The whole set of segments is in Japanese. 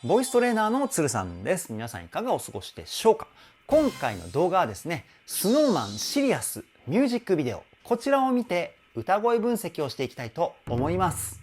ボイストレーナーの鶴さんです。皆さんいかがお過ごしでしょうか。今回の動画はですね、SnowManシリアスミュージックビデオ、こちらを見て歌声分析をしていきたいと思います。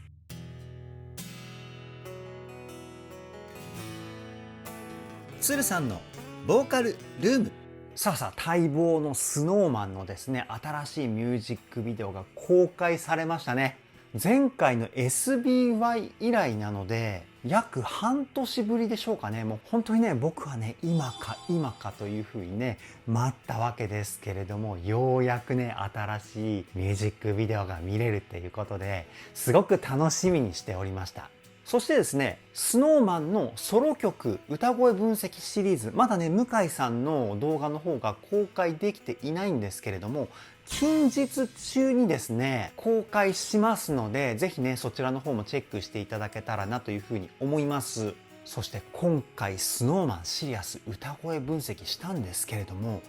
鶴さんのボーカルルーム。さあ待望の SnowMan のですね、新しいミュージックビデオが公開されましたね。前回の SBY 以来なので約半年ぶりでしょうかね。もう本当にね、僕はね、今かというふうにね待ったわけですけれども、ようやくね新しいミュージックビデオが見れるっていうことですごく楽しみにしておりました。そしてですね、SnowMan のソロ曲歌声分析シリーズ、まだね向井さんの動画の方が公開できていないんですけれども、近日中にですね公開しますので、ぜひねそちらの方もチェックしていただけたらなというふうに思います。そして今回 SnowMan シリアス歌声分析したんですけれども、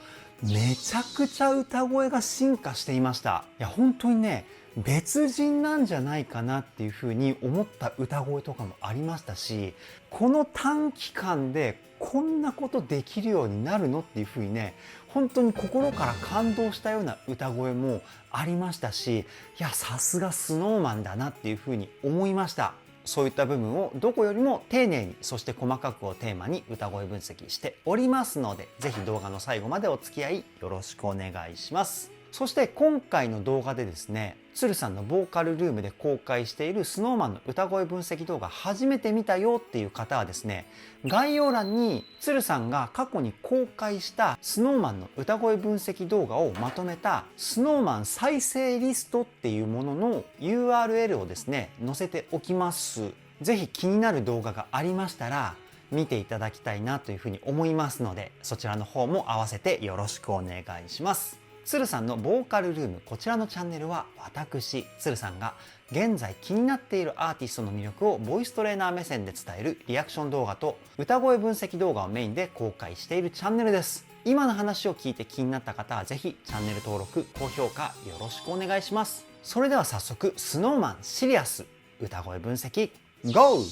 めちゃくちゃ歌声が進化していました。いや本当にね、別人なんじゃないかなっていうふうに思った歌声とかもありましたし、この短期間でこんなことできるようになるのっていうふうにね、本当に心から感動したような歌声もありましたし、いやさすが SnowMan だなっていうふうに思いました。そういった部分をどこよりも丁寧に、そして細かくをテーマに歌声分析しておりますので、ぜひ動画の最後までお付き合いよろしくお願いします。そして今回の動画でですね、鶴さんのボーカルルームで公開している SnowMan の歌声分析動画初めて見たよっていう方はですね、概要欄に鶴さんが過去に公開した SnowMan の歌声分析動画をまとめた SnowMan 再生リストっていうものの URL をですね載せておきます。ぜひ気になる動画がありましたら見ていただきたいなというふうに思いますので、そちらの方も合わせてよろしくお願いします。鶴さんのボーカルルーム、こちらのチャンネルは私鶴さんが現在気になっているアーティストの魅力をボイストレーナー目線で伝えるリアクション動画と歌声分析動画をメインで公開しているチャンネルです。今の話を聞いて気になった方はぜひチャンネル登録高評価よろしくお願いします。それでは早速 SnowMan シリアス歌声分析 GO!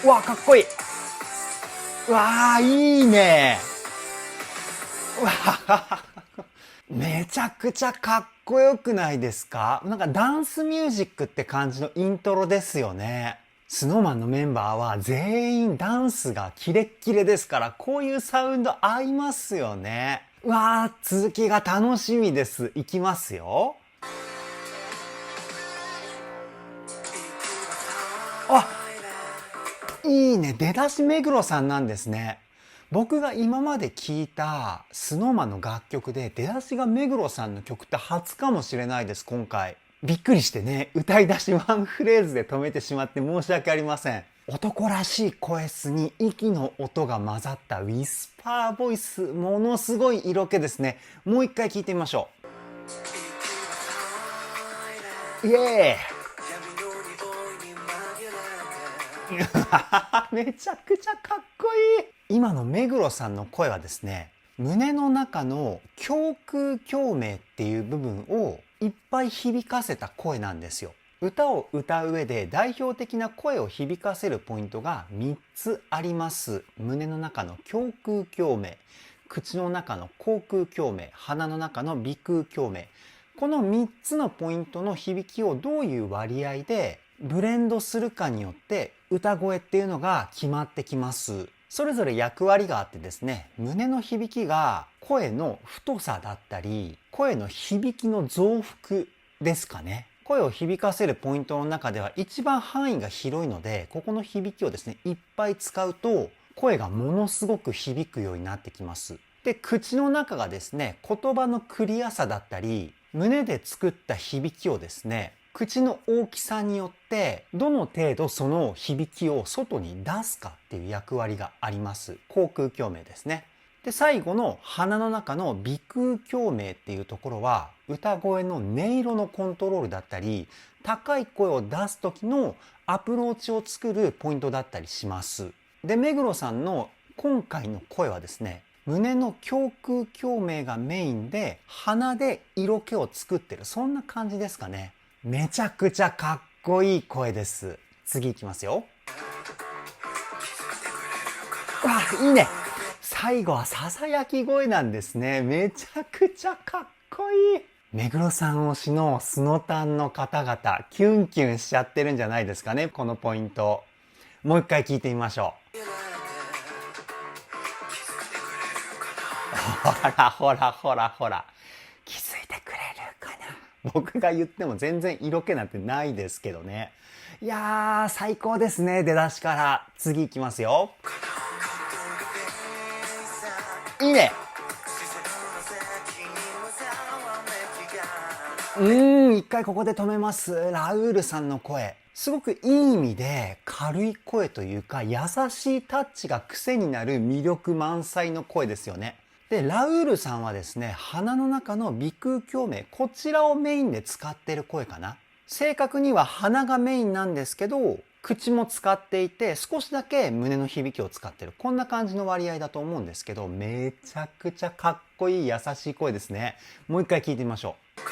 うわかっこいい。うわーいいね。うわめちゃくちゃかっこよくないですか。なんかダンスミュージックって感じのイントロですよね。SnowMan のメンバーは全員ダンスがキレッキレですから、こういうサウンド合いますよね。うわー、続きが楽しみです。いきますよ。あ、いいね。出だし目黒さんなんですね。僕が今まで聴いた SnowMan の楽曲で出だしが目黒さんの曲って初かもしれないです。今回びっくりしてね、歌い出しワンフレーズで止めてしまって申し訳ありません。男らしい声質に息の音が混ざったウィスパーボイス、ものすごい色気ですね。もう一回聴いてみましょう。イエーイめちゃくちゃかっこいい。今の目黒さんの声はですね、胸の中の胸腔共鳴っていう部分をいっぱい響かせた声なんですよ。歌を歌う上で代表的な声を響かせるポイントが3つあります。胸の中の胸腔共鳴、口の中の口腔共鳴、鼻の中の鼻腔共鳴。この3つのポイントの響きをどういう割合でブレンドするかによって歌声っていうのが決まってきます。それぞれ役割があってですね、胸の響きが声の太さだったり、声の響きの増幅ですかね。声を響かせるポイントの中では一番範囲が広いので、ここの響きをですね、いっぱい使うと声がものすごく響くようになってきます。で、口の中がですね、言葉のクリアさだったり、胸で作った響きをですね、口の大きさによってどの程度その響きを外に出すかっていう役割があります。口腔共鳴ですね。で、最後の鼻の中の鼻腔共鳴っていうところは歌声の音色のコントロールだったり、高い声を出す時のアプローチを作るポイントだったりします。で、目黒さんの今回の声はですね、胸の胸腔共鳴がメインで鼻で色気を作ってる、そんな感じですかね。めちゃくちゃかっこいい声です。次いきますよ。わ、いいね。最後はささやき声なんですね。めちゃくちゃかっこいい。目黒さん推しのスノタンの方々、キュンキュンしちゃってるんじゃないですかね、このポイント。もう一回聞いてみましょう。ほらほらほらほら。気づいてくれるかな。僕が言っても全然色気なんてないですけどね。いやー、最高ですね、出だしから。次いきますよ。いいね。一回ここで止めます。ラウールさんの声。すごくいい意味で軽い声というか優しいタッチが癖になる魅力満載の声ですよね。で、ラウールさんはですね、鼻の中の鼻腔共鳴、こちらをメインで使ってる声かな。正確には鼻がメインなんですけど、口も使っていて少しだけ胸の響きを使ってる。こんな感じの割合だと思うんですけど、めちゃくちゃかっこいい優しい声ですね。もう一回聞いてみましょう。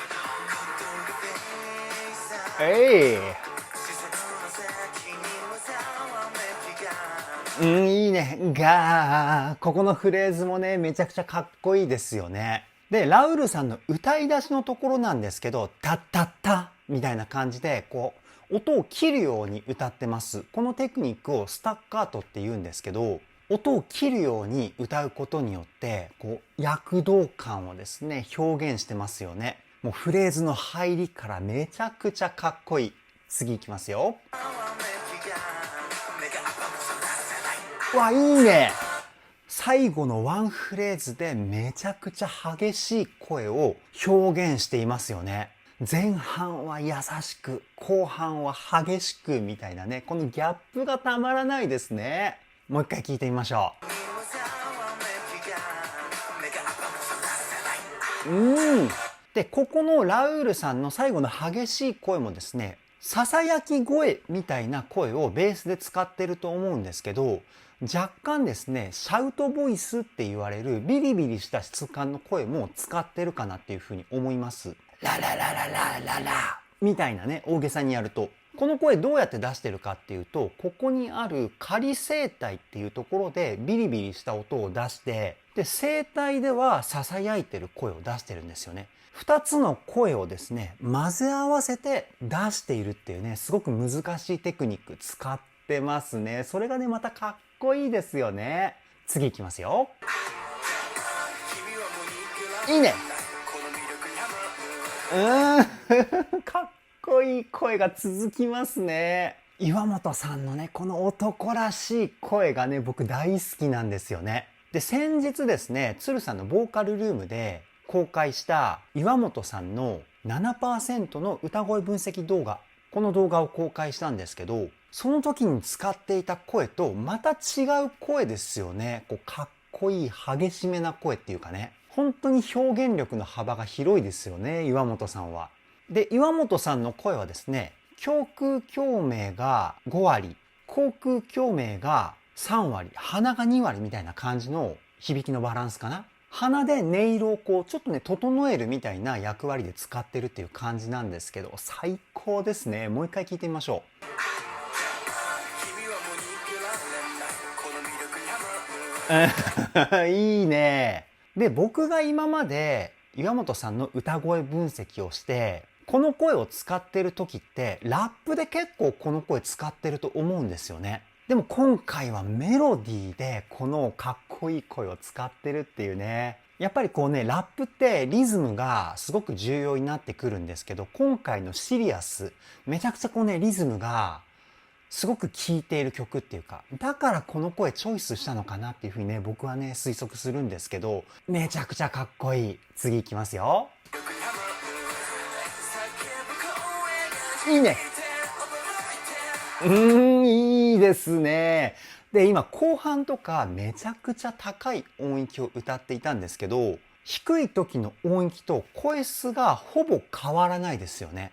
いいね。ここのフレーズもね、めちゃくちゃかっこいいですよね。で、ラウールさんの歌い出しのところなんですけど、タッタッタみたいな感じで、音を切るように歌ってます。このテクニックをスタッカートって言うんですけど、音を切るように歌うことによって、躍動感をですね、表現してますよね。もうフレーズの入りからめちゃくちゃかっこいい。次いきますよ。わ、いいね。最後のワンフレーズでめちゃくちゃ激しい声を表現していますよね。前半は優しく、後半は激しくみたいなね、このギャップがたまらないですね。もう一回聞いてみましょう。で、ここのラウールさんの最後の激しい声もですね、ささやき声みたいな声をベースで使ってると思うんですけど、若干ですね、シャウトボイスって言われるビリビリした質感の声も使ってるかなっていうふうに思います。ラララララララみたいなね、大げさにやると。この声どうやって出してるかっていうと、ここにある仮声帯っていうところでビリビリした音を出して、で、声帯では囁いてる声を出してるんですよね。二つの声をですね、混ぜ合わせて出しているっていうね、すごく難しいテクニック使ってますね。それがね、またかっこいいですよね。次いきますよ。いいね。かっこいい声が続きますね。岩本さんのね、この男らしい声がね、僕大好きなんですよね。で、先日ですね、鶴さんのボーカルルームで公開した岩本さんの 7% の歌声分析動画、この動画を公開したんですけど、その時に使っていた声とまた違う声ですよね。かっこいい激しめな声っていうかね。本当に表現力の幅が広いですよね、岩本さんは。で、岩本さんの声はですね、胸腔共鳴が5割、口腔共鳴が3割、鼻が2割みたいな感じの響きのバランスかな。鼻で音色をちょっとね、整えるみたいな役割で使ってるっていう感じなんですけど、最高ですね。もう一回聞いてみましょう。いいね。で、僕が今まで岩本さんの歌声分析をして、この声を使ってる時って、ラップで結構この声使ってると思うんですよね。でも今回はメロディーでこのかっこいい声を使ってるっていうね。やっぱりラップってリズムがすごく重要になってくるんですけど、今回のシリアス、めちゃくちゃリズムがすごく効いている曲っていうか、だからこの声チョイスしたのかなっていうふうにね、僕はね、推測するんですけど、めちゃくちゃかっこいい。次いきますよ。いいね。いいですね。で、今後半とかめちゃくちゃ高い音域を歌っていたんですけど、低い時の音域と声質がほぼ変わらないですよね。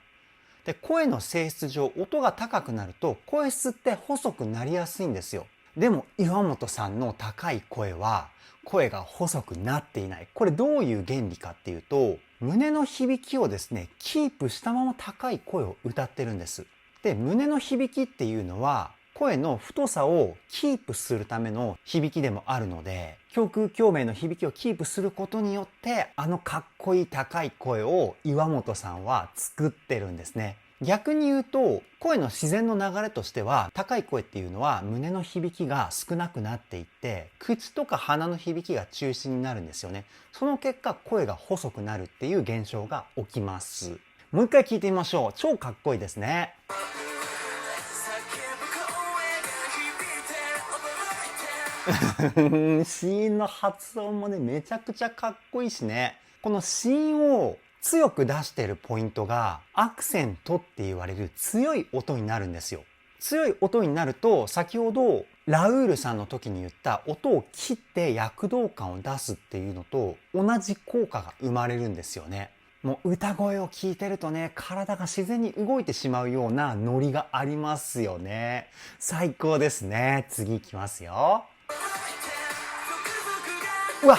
で、声の性質上、音が高くなると声質って細くなりやすいんですよ。でも岩本さんの高い声は声が細くなっていない。これどういう原理かっていうと、胸の響きをですね、キープしたまま高い声を歌ってるんです。で、胸の響きっていうのは声の太さをキープするための響きでもあるので、胸腔共鳴の響きをキープすることによってあのかっこいい高い声を岩本さんは作ってるんですね。逆に言うと、声の自然の流れとしては、高い声っていうのは胸の響きが少なくなっていって、口とか鼻の響きが中心になるんですよね。その結果、声が細くなるっていう現象が起きます。もう一回聞いてみましょう。超かっこいいですね。子音の発音もね、めちゃくちゃかっこいいしね。この子音を強く出しているポイントがアクセントって言われる強い音になるんですよ。強い音になると、先ほどラウールさんの時に言った音を切って躍動感を出すっていうのと同じ効果が生まれるんですよね。もう歌声を聞いてるとね、体が自然に動いてしまうようなノリがありますよね。最高ですね。次いきますよ。うわ、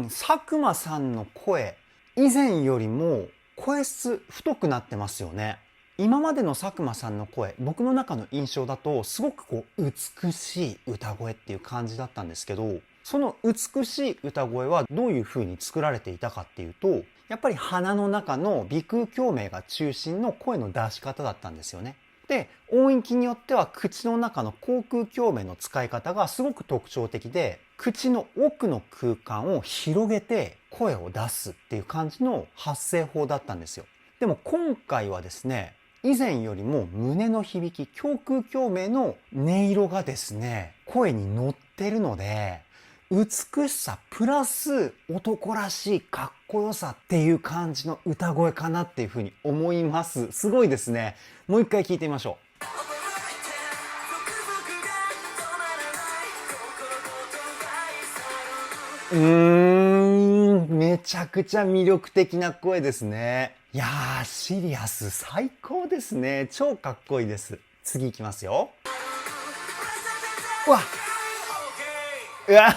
佐久間さんの声、以前よりも声質太くなってますよね。今までの佐久間さんの声、僕の中の印象だとすごくこう美しい歌声っていう感じだったんですけど、その美しい歌声はどういう風に作られていたかっていうと、やっぱり鼻の中の鼻腔共鳴が中心の声の出し方だったんですよね。で、音域によっては口の中の口腔共鳴の使い方がすごく特徴的で、口の奥の空間を広げて声を出すっていう感じの発声法だったんですよ。でも今回はですね、以前よりも胸の響き、胸腔共鳴の音色がですね、声に乗ってるので、美しさプラス男らしいかっこよさっていう感じの歌声かなっていうふうに思います。すごいですね。もう一回聞いてみましょう。めちゃくちゃ魅力的な声ですね。いやー、シリアス最高ですね。超かっこいいです。次いきますよ。うわうわ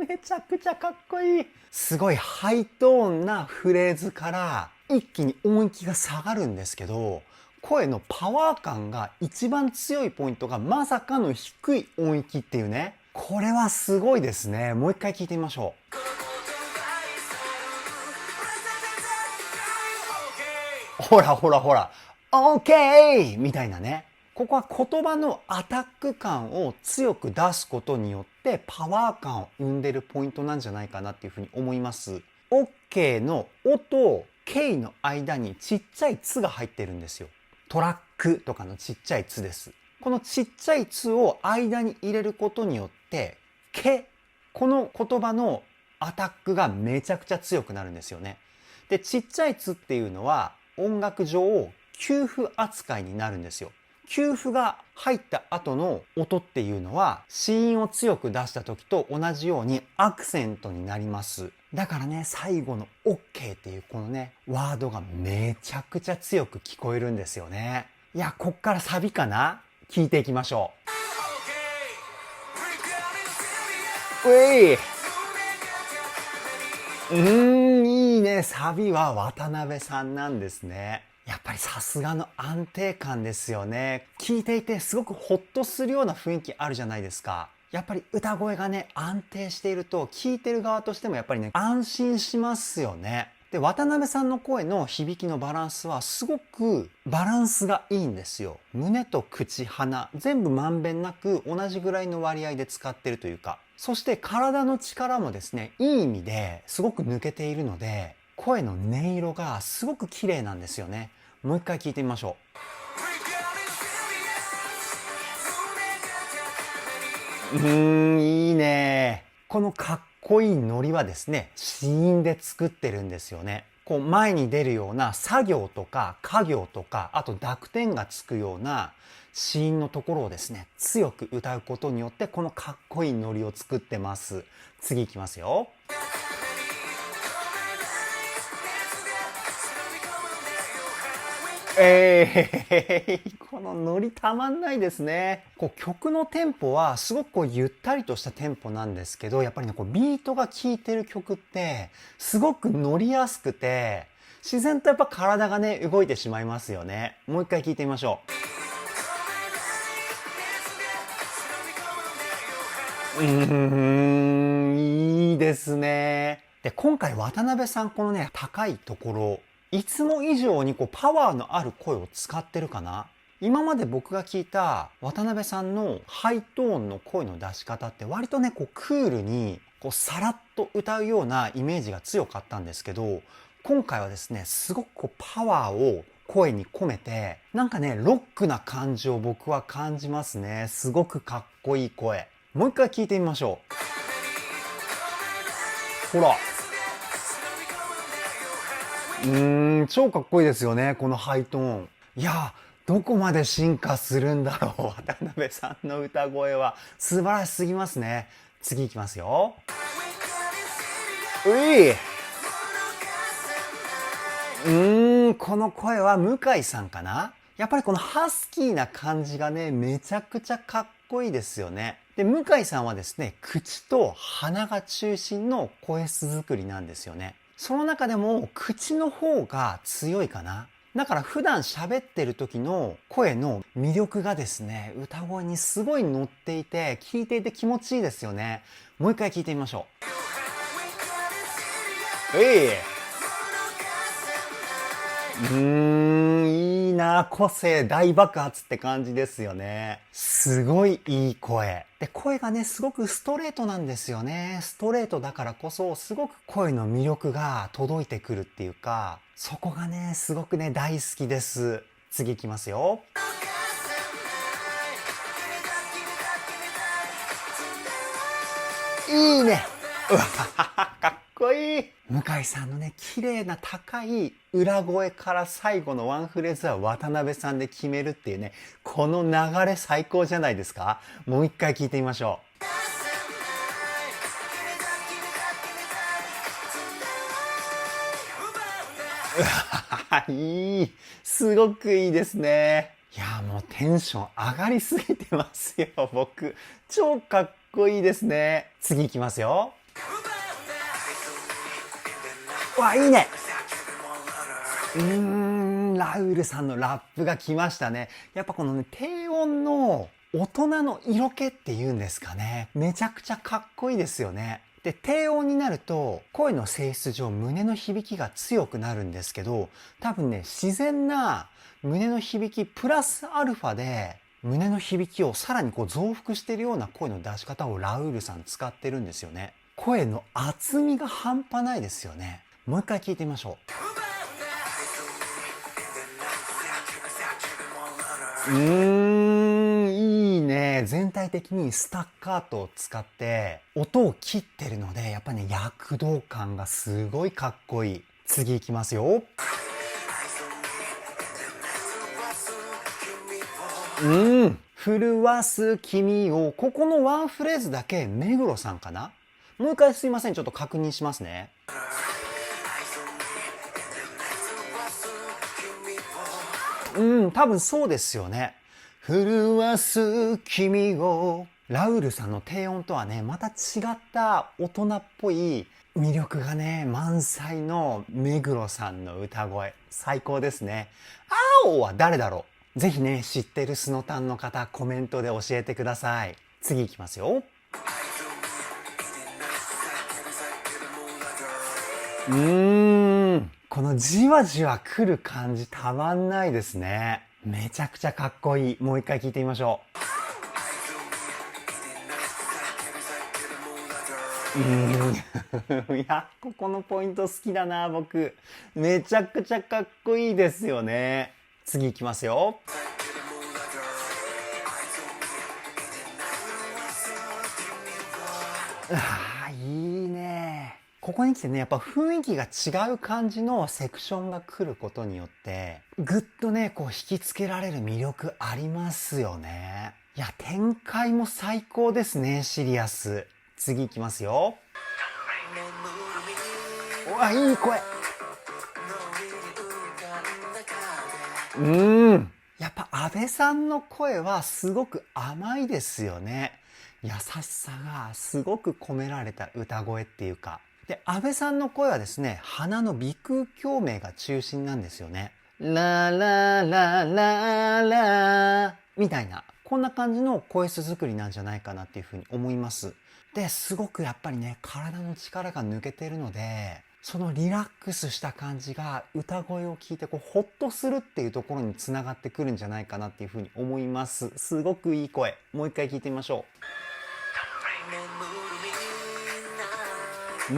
めちゃくちゃかっこいい。すごいハイトーンなフレーズから一気に音域が下がるんですけど、声のパワー感が一番強いポイントがまさかの低い音域っていうね。これはすごいですね。もう一回聞いてみましょう。ほらほらほら。オーケーみたいなね。ここは言葉のアタック感を強く出すことによってパワー感を生んでるポイントなんじゃないかなっていうふうに思います。OK の「お」と「K」の間にちっちゃい「つ」が入ってるんですよ。トラックとかのちっちゃい「つ」です。このちっちゃい「つ」を間に入れることによって「け」この言葉のアタックがめちゃくちゃ強くなるんですよね。で、ちっちゃい「つ」っていうのは音楽上休符扱いになるんですよ。休符が入った後の音っていうのは子音を強く出した時と同じようにアクセントになります。だからね、最後の OK っていうこのね、ワードがめちゃくちゃ強く聞こえるんですよね。いや、こっからサビかな？聞いていきましょう。いいね。サビは渡辺さんなんですね。やっぱりさすがの安定感ですよね。聞いていてすごくホッとするような雰囲気あるじゃないですか。やっぱり歌声がね、安定していると聞いてる側としてもやっぱりね、安心しますよね。で、渡辺さんの声の響きのバランスはすごくバランスがいいんですよ。胸と口、鼻、全部まんべんなく同じぐらいの割合で使ってるというか。そして体の力もですね、いい意味ですごく抜けているので、声の音色がすごく綺麗なんですよね。もう一回聞いてみましょう。いいね。このかっこいいノリはですね、子音で作ってるんですよね。こう前に出るような作業とか家業とか、あと濁点がつくような子音のところをですね、強く歌うことによってこのかっこいいノリを作ってます。次いきますよ。このノリたまんないですね。こう曲のテンポはすごくこうゆったりとしたテンポなんですけど、やっぱりね、こうビートが効いてる曲ってすごく乗りやすくて、自然とやっぱ体がね、動いてしまいますよね。もう一回聞いてみましょう。いいですね。で、今回渡辺さんこのね、高いところ、いつも以上にこうパワーのある声を使ってるかな。今まで僕が聞いた渡辺さんのハイトーンの声の出し方って割とね、こうクールにこうさらっと歌うようなイメージが強かったんですけど、今回はですね、すごくこうパワーを声に込めて、なんかね、ロックな感じを僕は感じますね。すごくかっこいい声。もう一回聞いてみましょう。ほら。超かっこいいですよね、このハイトーン。いや、どこまで進化するんだろう、渡辺さんの歌声は。素晴らしすぎますね。次行きますよ。この声は向井さんかな。やっぱりこのハスキーな感じがね、めちゃくちゃかっこいいですよね。で、向井さんはですね、口と鼻が中心の声質作りなんですよね。その中でも口の方が強いかな。だから普段喋ってる時の声の魅力がですね、歌声にすごい乗っていて、聞いていて気持ちいいですよね。もう一回聞いてみましょう。いいな、個性大爆発って感じですよね。すごいいい声。で、声がね、すごくストレートなんですよね。ストレートだからこそ、すごく声の魅力が届いてくるっていうか、そこがね、すごくね、大好きです。次いきますよ。いいね。うわかっこいい。向井さんのね、綺麗な高い裏声から最後のワンフレーズは渡辺さんで決めるっていうね、この流れ最高じゃないですか。もう一回聞いてみましょう。いい。すごくいいですね。いや、もうテンション上がりすぎてますよ、僕。超かっこいいですね。次行きますよ。わ、いいね。ラウールさんのラップが来ましたね。やっぱこのね、低音の大人の色気っていうんですかね。めちゃくちゃかっこいいですよね。で、低音になると声の性質上胸の響きが強くなるんですけど、多分ね、自然な胸の響きプラスアルファで胸の響きをさらにこう増幅しているような声の出し方をラウールさん使ってるんですよね。声の厚みが半端ないですよね。もう一回聞いてみましょう。いいね。全体的にスタッカートを使って音を切ってるので、やっぱね、躍動感がすごいかっこいい。次いきますよ。震わす君を、ここのワンフレーズだけ目黒さんかな。もう一回すいません、ちょっと確認しますね。多分そうですよね。震わす君を。ラウールさんの低音とはね、また違った大人っぽい魅力がね、満載の目黒さんの歌声。最高ですね。青は誰だろう。ぜひね、知ってるスノタンの方、コメントで教えてください。次いきますよ。このじわじわ来る感じたまんないですね。めちゃくちゃかっこいい。もう一回聞いてみましょう。いや、ここのポイント好きだな、僕。めちゃくちゃかっこいいですよね。次いきますよ。いいね。ここに来てね、やっぱ雰囲気が違う感じのセクションが来ることによって、ぐっとね、こう引きつけられる魅力ありますよね。いや、展開も最高ですね、シリアス。次行きますよ。うわ、いい声。やっぱ安倍さんの声はすごく甘いですよね。優しさがすごく込められた歌声っていうか、で、阿部さんの声はですね、鼻の鼻腔共鳴が中心なんですよね。ラララララみたいな、こんな感じの声質作りなんじゃないかなっていうふうに思います。で、すごくやっぱりね、体の力が抜けてるので、そのリラックスした感じが歌声を聞いてこうホッとするっていうところにつながってくるんじゃないかなっていうふうに思います。すごくいい声。もう一回聞いてみましょう。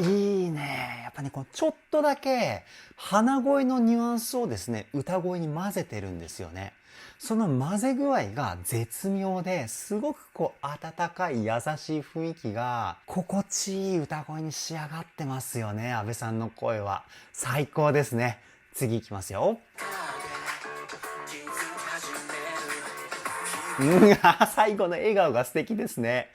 いいね。やっぱね、こうちょっとだけ鼻声のニュアンスをですね、歌声に混ぜてるんですよね。その混ぜ具合が絶妙ですごくこう温かい優しい雰囲気が心地いい歌声に仕上がってますよね。阿部さんの声は最高ですね。次いきますよ。最後の笑顔が素敵ですね。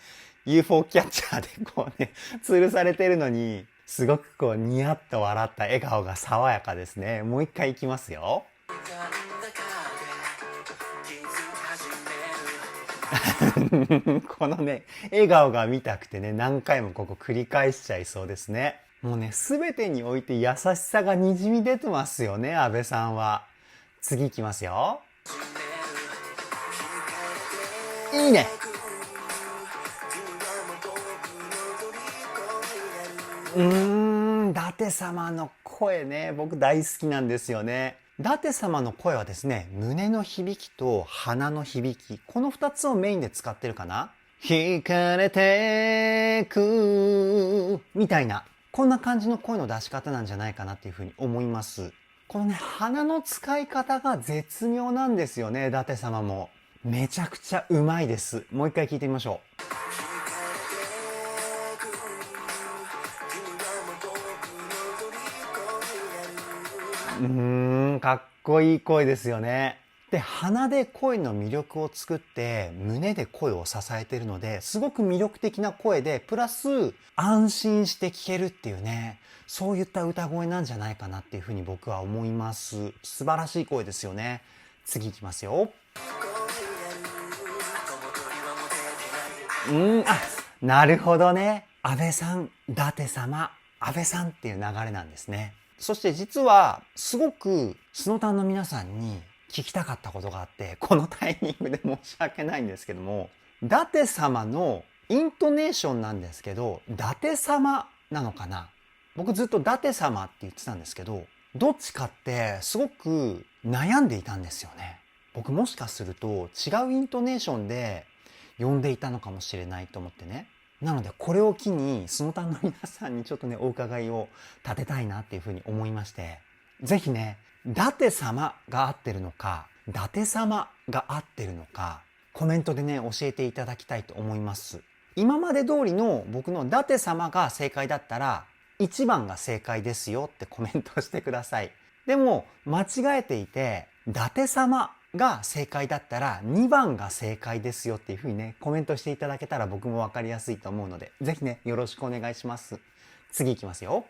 UFO キャッチャーでこうね、吊るされてるのに、すごくこうニヤッと笑った笑顔が爽やかですね。もう一回いきますよ。このね、笑顔が見たくてね、何回もここ繰り返しちゃいそうですね。もうね、すべてにおいて優しさがにじみ出てますよね、阿部さんは。次いきますよ。いいね。伊達様の声ね、僕大好きなんですよね。伊達様の声はですね、胸の響きと鼻の響き、この2つをメインで使ってるかな。惹かれてくみたいな、こんな感じの声の出し方なんじゃないかなっていうふうに思います。このね、鼻の使い方が絶妙なんですよね、伊達様も。めちゃくちゃうまいです。もう一回聞いてみましょう。かっこいい声ですよね。で、鼻で声の魅力を作って胸で声を支えているので、すごく魅力的な声で、プラス安心して聞けるっていうね、そういった歌声なんじゃないかなっていうふうに僕は思います。素晴らしい声ですよね。次いきますよ。なるほどね。安倍さん、伊達様、安倍さんっていう流れなんですね。そして実は、すごく、スノタンの皆さんに聞きたかったことがあって、このタイミングで申し訳ないんですけども、伊達様のイントネーションなんですけど、伊達様なのかな？僕ずっと伊達様って言ってたんですけど、どっちかってすごく悩んでいたんですよね。僕もしかすると違うイントネーションで呼んでいたのかもしれないと思ってね。なのでこれを機にスノタンの皆さんにちょっとねお伺いを立てたいなっていうふうに思いまして、ぜひね、伊達様が合ってるのか伊達様が合ってるのかコメントでね教えていただきたいと思います。今まで通りの僕の伊達様が正解だったら1番が正解ですよってコメントしてください。でも間違えていて伊達様が正解だったら2番が正解ですよっていうふうにねコメントしていただけたら僕も分かりやすいと思うので、ぜひねよろしくお願いします。次いきますよ。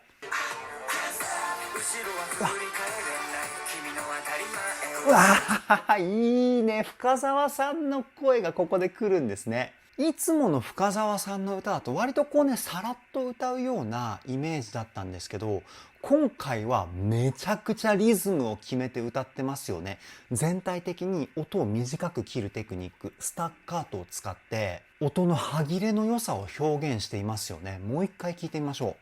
うわいいね。深澤さんの声がここで来るんですね。いつもの深澤さんの歌だと割とこうねさらっと歌うようなイメージだったんですけど、今回はめちゃくちゃリズムを決めて歌ってますよね。全体的に音を短く切るテクニック、スタッカートを使って音の歯切れの良さを表現していますよね。もう一回聞いてみましょう。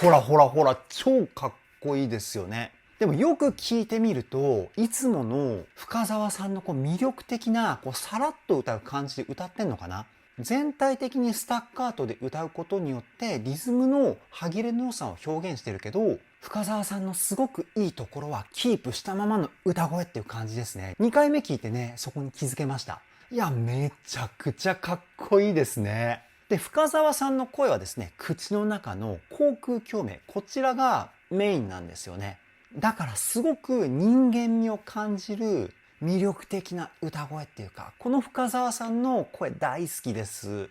ほらほらほら、超かっこいいですよね。でもよく聞いてみると、いつもの深澤さんのこう魅力的なこうさらっと歌う感じで歌ってんのかな。全体的にスタッカートで歌うことによってリズムの歯切れの良さを表現してるけど、深澤さんのすごくいいところはキープしたままの歌声っていう感じですね。2回目聞いてね、そこに気づけました。いや、めちゃくちゃかっこいいですね。で、深澤さんの声はですね、口の中の口腔共鳴、こちらがメインなんですよね。だからすごく人間味を感じる魅力的な歌声っていうか、この深澤さんの声大好きです。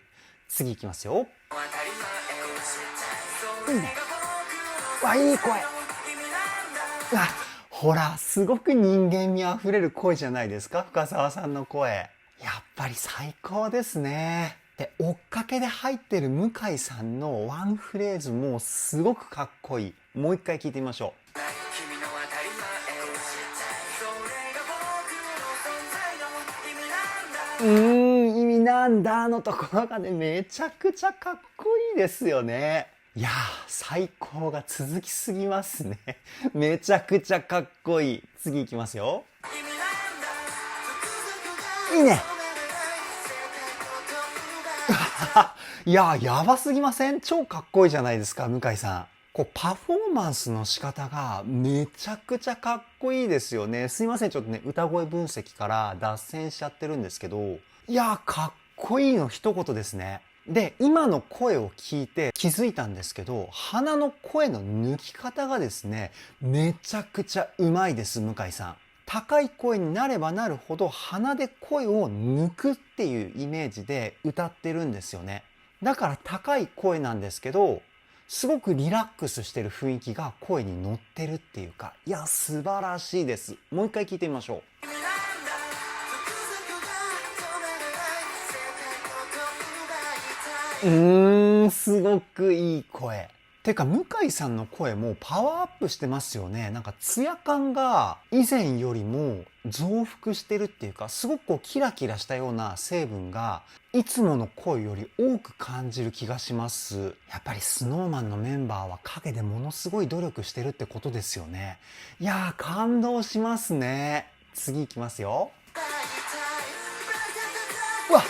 次いきますよ。いいね。わ、いい声。ほら、すごく人間味あふれる声じゃないですか、深澤さんの声。やっぱり最高ですね。で、追っかけで入ってる向井さんのワンフレーズもすごくかっこいい。もう一回聞いてみましょう。意味なんだのところがね、めちゃくちゃかっこいいですよね。いやー、最高が続きすぎますね。めちゃくちゃかっこいい。次いきますよ。いいね。いやー、やばすぎません？超かっこいいじゃないですか、向井さん。こう、パフォーマンスの仕方がめちゃくちゃかっこいいですよね。すいません、ちょっとね、歌声分析から脱線しちゃってるんですけど、いやー、かっこいいの一言ですね。で、今の声を聞いて気づいたんですけど、鼻の声の抜き方がですね、めちゃくちゃうまいです、向井さん。高い声になればなるほど鼻で声を抜くっていうイメージで歌ってるんですよね。だから高い声なんですけど、すごくリラックスしてる雰囲気が声に乗ってるっていうか、いや、素晴らしいです。もう一回聞いてみましょう。すごくいい声。てか、向井さんの声もパワーアップしてますよね。なんか、ツヤ感が以前よりも増幅してるっていうか、すごくこうキラキラしたような成分が、いつもの声より多く感じる気がします。やっぱり SnowMan のメンバーは陰でものすごい努力してるってことですよね。いやー、感動しますね。次いきますよ。うわ、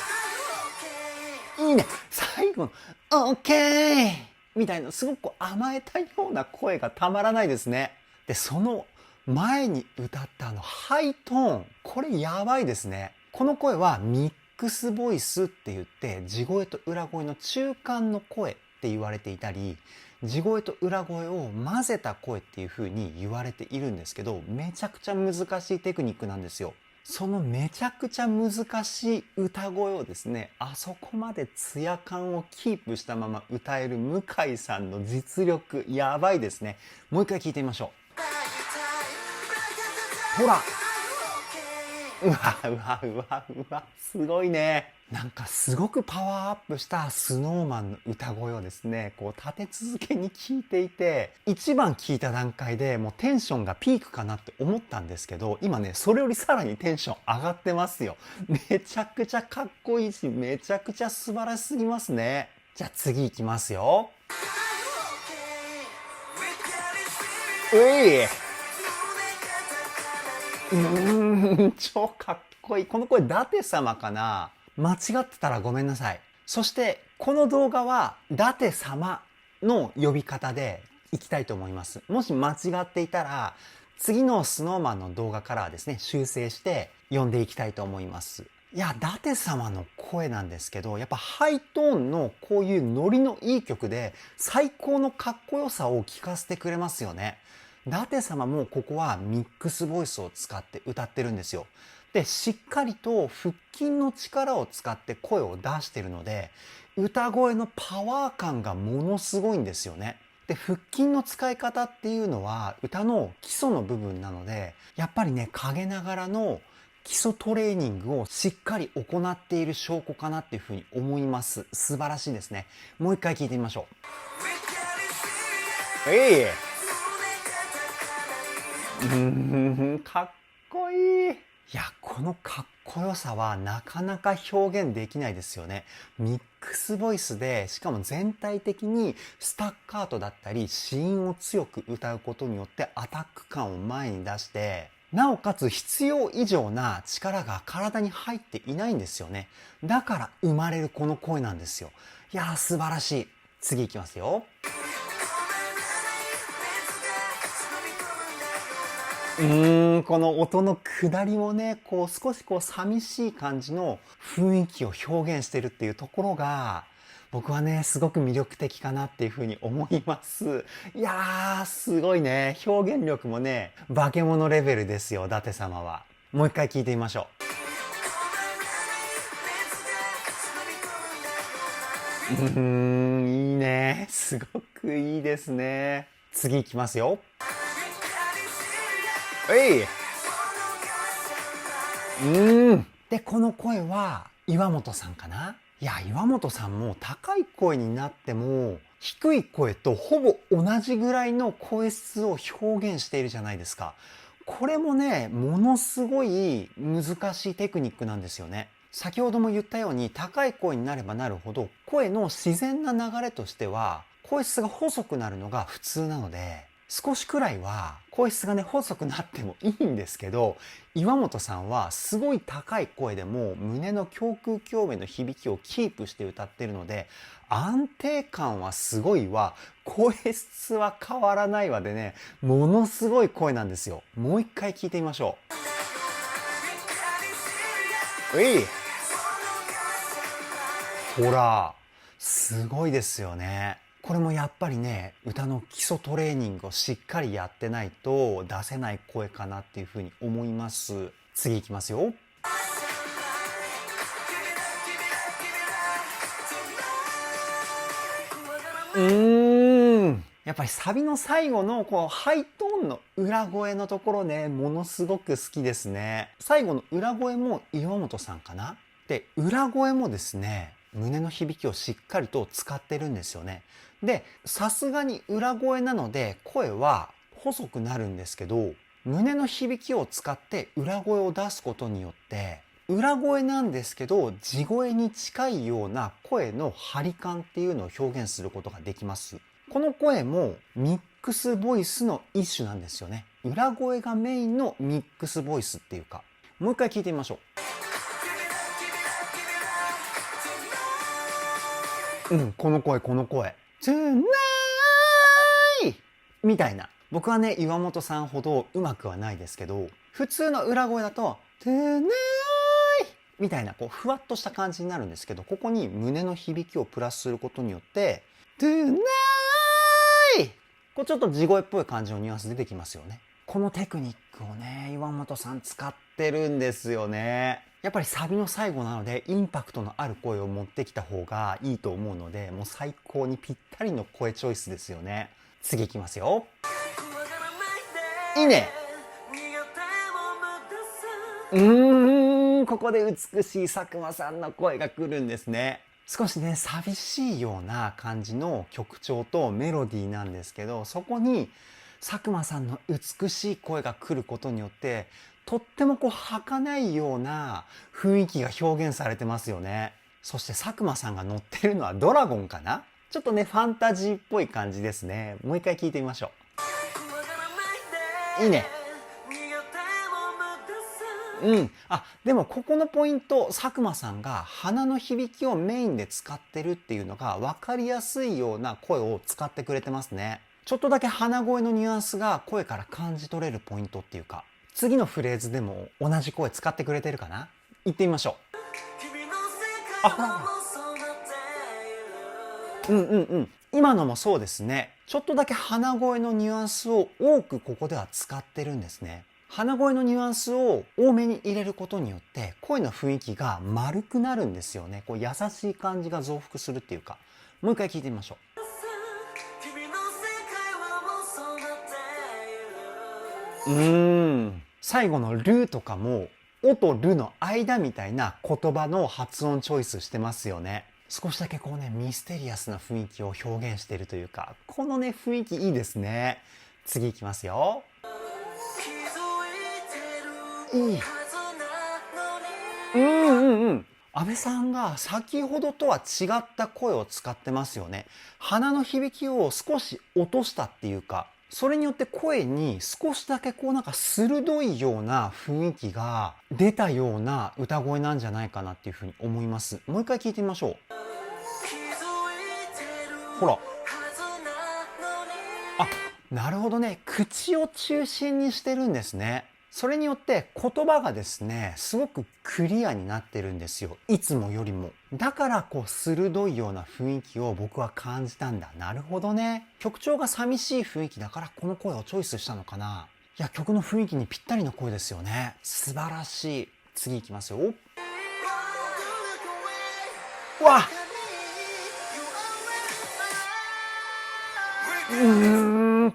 いいね。最後の、OK! みたいな、すごく甘えたような声がたまらないですね。で、その前に歌ったハイトーン。これやばいですね。この声はミックスボイスって言って、地声と裏声の中間の声って言われていたり、地声と裏声を混ぜた声っていう風に言われているんですけど、めちゃくちゃ難しいテクニックなんですよ。そのめちゃくちゃ難しい歌声をですね、あそこまでツヤ感をキープしたまま歌える向井さんの実力、やばいですね。もう一回聞いてみましょう。ほら、うわうわうわうわ、すごいね。なんかすごくパワーアップした SnowMan の歌声をですね、こう立て続けに聞いていて、一番聞いた段階でもうテンションがピークかなって思ったんですけど、今ね、それよりさらにテンション上がってますよ。めちゃくちゃかっこいいし、めちゃくちゃ素晴らしすぎますね。じゃあ次行きますよ。超かっこいい。この声、舘様かな？間違ってたらごめんなさい。そして、この動画は、舘様の呼び方でいきたいと思います。もし間違っていたら、次の SnowMan の動画からはですね、修正して呼んでいきたいと思います。いや、舘様の声なんですけど、やっぱハイトーンのこういうノリのいい曲で、最高のかっこよさを聞かせてくれますよね。舘様もここはミックスボイスを使って歌ってるんですよ。で、しっかりと腹筋の力を使って声を出してるので、歌声のパワー感がものすごいんですよね。で、腹筋の使い方っていうのは歌の基礎の部分なので、やっぱりね、陰ながらの基礎トレーニングをしっかり行っている証拠かなっていうふうに思います。素晴らしいですね。もう一回聞いてみましょう。かっこいい。いや、このかっこよさはなかなか表現できないですよね。ミックスボイスで、しかも全体的にスタッカートだったり、子音を強く歌うことによってアタック感を前に出して、なおかつ必要以上な力が体に入っていないんですよね。だから生まれるこの声なんですよ。いやー、素晴らしい。次いきますよ。この音の下りもね、こう少しこう寂しい感じの雰囲気を表現してるっていうところが、僕はね、すごく魅力的かなっていうふうに思います。いやー、すごいね。表現力もね、化け物レベルですよ、伊達様は。もう一回聞いてみましょう。いいね。すごくいいですね。次いきますよ。で、この声は岩本さんかな。いや、岩本さんも高い声になっても低い声とほぼ同じぐらいの声質を表現しているじゃないですか。これもね、ものすごい難しいテクニックなんですよね。先ほども言ったように高い声になればなるほど声の自然な流れとしては声質が細くなるのが普通なので、少しくらいは声質がね細くなってもいいんですけど、岩本さんはすごい高い声でも胸の胸腔共鳴の響きをキープして歌ってるので、安定感はすごいわ、声質は変わらないわでね、ものすごい声なんですよ。もう一回聞いてみましょう。ほら、すごいですよね。これもやっぱりね、歌の基礎トレーニングをしっかりやってないと出せない声かなっていうふうに思います。次いきますよ。やっぱりサビの最後のこうハイトーンの裏声のところね、ものすごく好きですね。最後の裏声も岩本さんかな。で、裏声もですね、胸の響きをしっかりと使ってるんですよね。で、さすがに裏声なので声は細くなるんですけど、胸の響きを使って裏声を出すことによって裏声なんですけど地声に近いような声の張り感っていうのを表現することができます。この声もミックスボイスの一種なんですよね。裏声がメインのミックスボイスっていうか。もう一回聞いてみましょう。この声Tonight みたいな。僕はね、岩本さんほどうまくはないですけど、普通の裏声だとTonightみたいなこうふわっとした感じになるんですけど、ここに胸の響きをプラスすることによってTonightこうちょっと地声っぽい感じのニュアンス出てきますよね。このテクニックをね、岩本さん使ってるんですよね。やっぱりサビの最後なのでインパクトのある声を持ってきた方がいいと思うので、もう最高にぴったりの声チョイスですよね。次いきますよ。いいね。ここで美しい佐久間さんの声が来るんですね。少しね、寂しいような感じの曲調とメロディーなんですけど、そこに佐久間さんの美しい声が来ることによって、とってもこう儚いような雰囲気が表現されてますよね。そして佐久間さんが乗ってるのはドラゴンかな？ちょっとね、ファンタジーっぽい感じですね。もう一回聞いてみましょう。いいね。でもここのポイント、佐久間さんが鼻の響きをメインで使ってるっていうのが分かりやすいような声を使ってくれてますね。ちょっとだけ鼻声のニュアンスが声から感じ取れるポイントっていうか、次のフレーズでも同じ声使ってくれてるかな？言ってみましょう。ほら。今のもそうですね。ちょっとだけ鼻声のニュアンスを多くここでは使ってるんですね。鼻声のニュアンスを多めに入れることによって声の雰囲気が丸くなるんですよね。こう優しい感じが増幅するっていうか。もう一回聞いてみましょう。最後のルとかもおとルの間みたいな言葉の発音チョイスしてますよね。少しだけこうね、ミステリアスな雰囲気を表現しているというか、このね、雰囲気いいですね。次いきますよ。安倍さんが先ほどとは違った声を使ってますよね。鼻の響きを少し落としたっていうか、それによって声に少しだけこうなんか鋭いような雰囲気が出たような歌声なんじゃないかなっていうふうに思います。もう一回聞いてみましょう。ほら。なるほどね。口を中心にしてるんですね。それによって言葉がですね、すごくクリアになってるんですよ。いつもよりも。だからこう鋭いような雰囲気を僕は感じたんだ。なるほどね。曲調が寂しい雰囲気だからこの声をチョイスしたのかな。いや、曲の雰囲気にぴったりの声ですよね。素晴らしい。次いきますよ。わ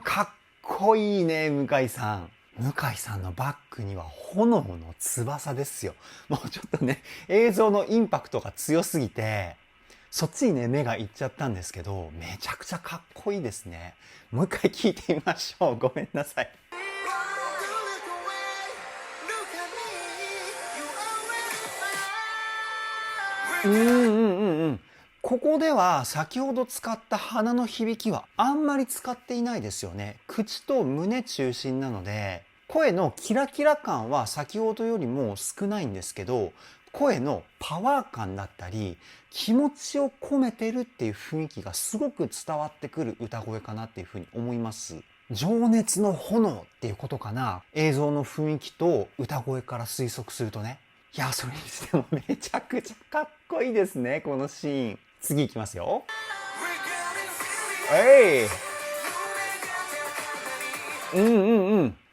かっこいいね、向井さん。向井さんのバックには炎の翼ですよ。もうちょっとね、映像のインパクトが強すぎて、そっちにね、目がいっちゃったんですけど、めちゃくちゃかっこいいですね。もう一回聞いてみましょう。ごめんなさい。ここでは先ほど使った鼻の響きはあんまり使っていないですよね。口と胸中心なので、声のキラキラ感は先ほどよりも少ないんですけど、声のパワー感だったり、気持ちを込めてるっていう雰囲気がすごく伝わってくる歌声かなっていうふうに思います。情熱の炎っていうことかな。映像の雰囲気と歌声から推測するとね。いや、それにしてもめちゃくちゃかっこいいですね、このシーン。次いきますよ。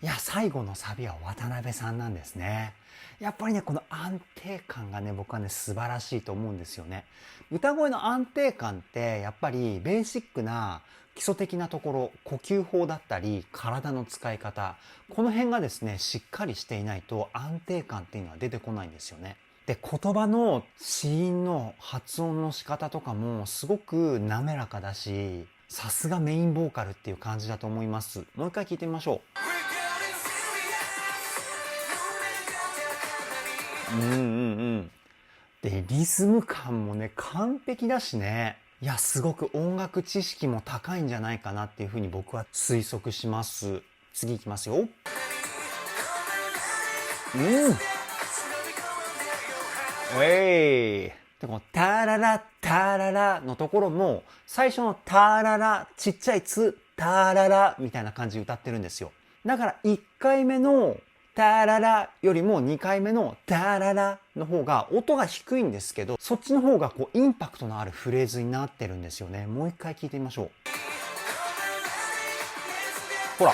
いや、最後のサビは渡辺さんなんですね。やっぱりね、この安定感がね、僕はね、素晴らしいと思うんですよね。歌声の安定感って、やっぱりベーシックな基礎的なところ、呼吸法だったり、体の使い方、この辺がですね、しっかりしていないと安定感っていうのは出てこないんですよね。で、言葉の子音の発音の仕方とかもすごく滑らかだし、さすがメインボーカルっていう感じだと思います。もう一回聞いてみましょう。で、リズム感もね、完璧だしね。いや、すごく音楽知識も高いんじゃないかなっていうふうに僕は推測します。次いきますよ。で、このタララタララのところも、最初のタララ、ちっちゃいつ、タララみたいな感じで歌ってるんですよ。だから1回目のタララよりも2回目のタララの方が音が低いんですけど、そっちの方がこうインパクトのあるフレーズになってるんですよね。もう一回聞いてみましょう。ほら。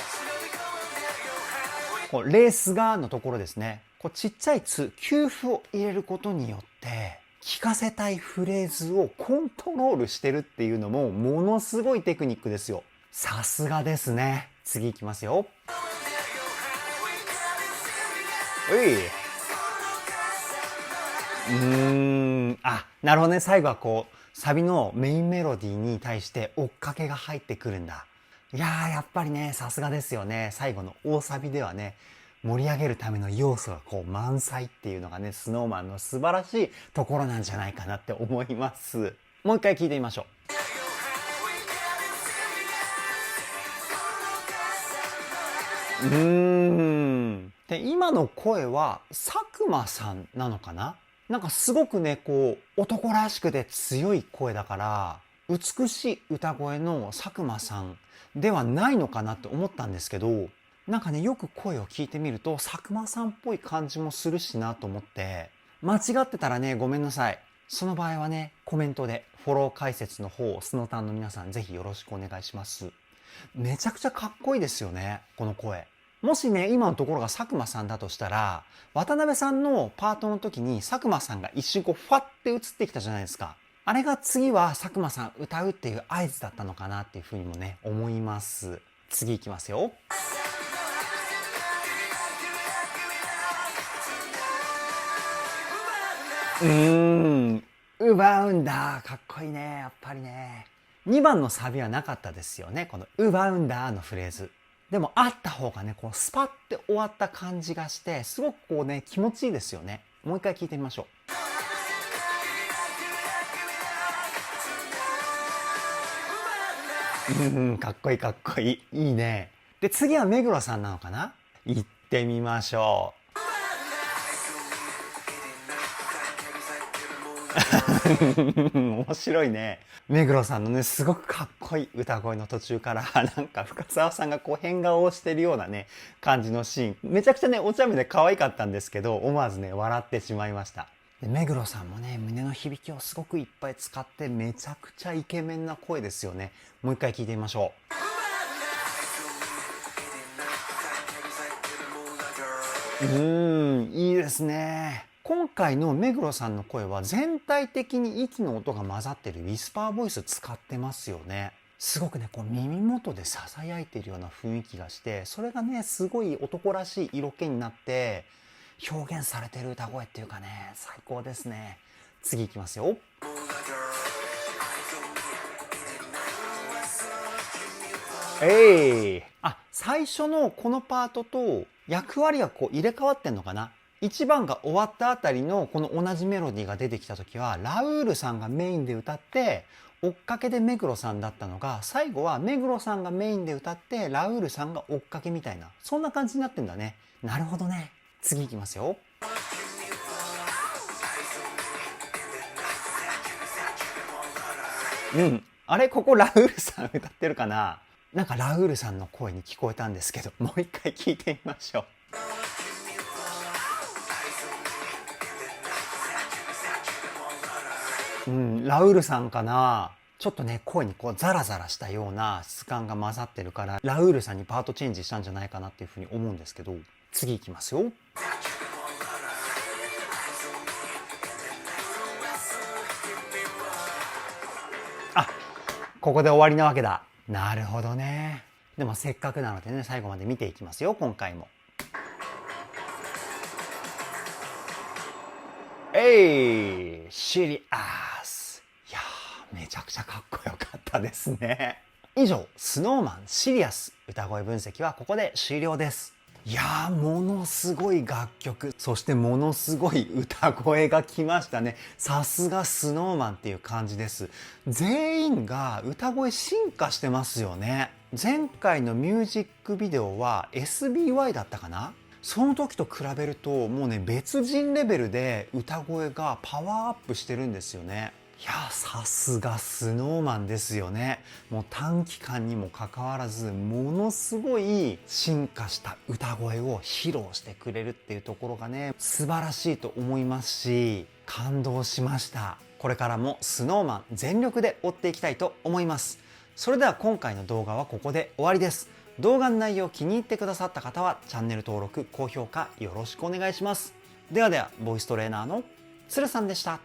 こうレースがのところですね。こうちっちゃいつ、休符を入れることによって、聞かせたいフレーズをコントロールしてるっていうのもものすごいテクニックですよ。さすがですね。次いきますよ。なるほどね。最後はこう、サビのメインメロディーに対して追っかけが入ってくるんだ。いやー、やっぱりね、さすがですよね。最後の大サビではね、盛り上げるための要素がこう満載っていうのがね、SnowMan の素晴らしいところなんじゃないかなって思います。もう一回聞いてみましょう。で、今の声は佐久間さんなのかな？なんかすごくね、こう、男らしくて強い声だから、美しい歌声の佐久間さんではないのかなって思ったんですけど、なんかね、よく声を聞いてみると、佐久間さんっぽい感じもするしなと思って、間違ってたらね、ごめんなさい。その場合はね、コメントでフォロー解説の方、スノタンの皆さんぜひよろしくお願いします。めちゃくちゃかっこいいですよね、この声。もしね、今のところが佐久間さんだとしたら、渡辺さんのパートの時に佐久間さんが一瞬こう、ファって映ってきたじゃないですか。あれが次は佐久間さん歌うっていう合図だったのかなっていうふうにもね、思います。次行きますよ。奪うんだ。かっこいいね。やっぱりね。2番のサビはなかったですよね。この奪うんだのフレーズ。でもあった方がね、こうスパッて終わった感じがして、すごくこうね、気持ちいいですよね。もう一回聞いてみましょう。かっこいいかっこいい。いいね。で、次は目黒さんなのかな？行ってみましょう。面白いね。目黒さんのね、すごくかっこいい歌声の途中から、なんか深澤さんがこう変顔をしてるようなね、感じのシーン。めちゃくちゃね、お茶目で可愛かったんですけど、思わずね、笑ってしまいました。で目黒さんもね、胸の響きをすごくいっぱい使って、めちゃくちゃイケメンな声ですよね。もう一回聞いてみましょう。いいですね。今回の目黒さんの声は全体的に息の音が混ざってるウィスパーボイス使ってますよね。すごくね、こう耳元で囁いているような雰囲気がして、それがね、すごい男らしい色気になって表現されてる歌声っていうかね、最高ですね。次いきますよ。最初のこのパートと役割がこう入れ替わってんのかな。1番が終わったあたりのこの同じメロディーが出てきた時はラウールさんがメインで歌って追っかけで目黒さんだったのが、最後は目黒さんがメインで歌ってラウールさんが追っかけみたいな、そんな感じになってんだね。なるほどね。次いきますよ。あれ、ここラウールさん歌ってるかな。なんかラウールさんの声に聞こえたんですけど、もう一回聞いてみましょう。ラウールさんかな。ちょっとね、声にこうザラザラしたような質感が混ざってるから、ラウールさんにパートチェンジしたんじゃないかなっていうふうに思うんですけど、次いきますよ。ここで終わりなわけだ。なるほどね。でもせっかくなのでね、最後まで見ていきますよ、今回も。シリアス。いやー、めちゃくちゃかっこよかったですね。以上、SnowManシリアス歌声分析はここで終了です。いやー、ものすごい楽曲、そしてものすごい歌声が来ましたね。さすが SnowMan っていう感じです。全員が歌声進化してますよね。前回のミュージックビデオは SBY だったかな。その時と比べるともうね、別人レベルで歌声がパワーアップしてるんですよね。いや、さすが SnowMan ですよね。もう短期間にもかかわらずものすごい進化した歌声を披露してくれるっていうところがね、素晴らしいと思いますし、感動しました。これからも SnowMan 全力で追っていきたいと思います。それでは今回の動画はここで終わりです。動画の内容を気に入ってくださった方はチャンネル登録、高評価よろしくお願いします。ではでは、ボイストレーナーのつるさんでした。